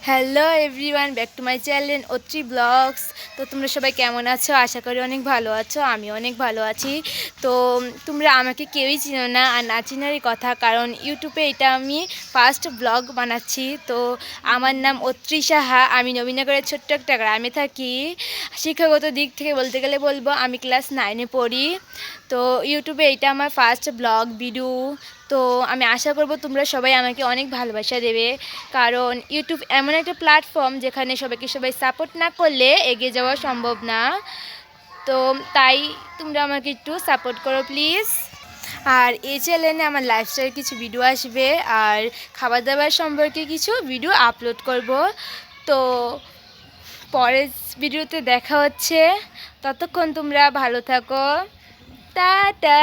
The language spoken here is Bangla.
Hello everyone, back to my channel Atri blogs. তো তোমরা সবাই কেমন আছো? আশা করি অনেক ভালো আছো। আমি অনেক ভালো আছি। তো তোমরা আমাকে কেউই চিনো না, আর না চিনারই কথা, কারণ ইউটিউবে এটা আমি ফার্স্ট ব্লগ বানাচ্ছি। তো আমার নাম অত্রি সাহা। আমি নবীনগরের ছোট্ট একটা গ্রামে থাকি। শিক্ষাগত দিক থেকে বলতে গেলে বলবো আমি ক্লাস 9-এ পড়ি। তো ইউটিউবে এটা আমার ফার্স্ট ব্লগ ভিডিও। তো আমি আশা করব তোমরা সবাই আমাকে অনেক ভালোবাসা দেবে, কারণ ইউটিউব এমন একটা প্ল্যাটফর্ম যেখানে সবাইকে সবাই সাপোর্ট না করলে এগিয়ে যাওয়া সম্ভব না। তো তাই তোমরা আমাকে একটু সাপোর্ট করো প্লিজ। আর এই চ্যানেলে আমার লাইফস্টাইল কিছু ভিডিও আসবে, আর খাবার দাবার সম্পর্কে কিছু ভিডিও আপলোড করব। তো পরের ভিডিওতে দেখা হচ্ছে। ততক্ষণ তোমরা ভালো থাকো। টাটা।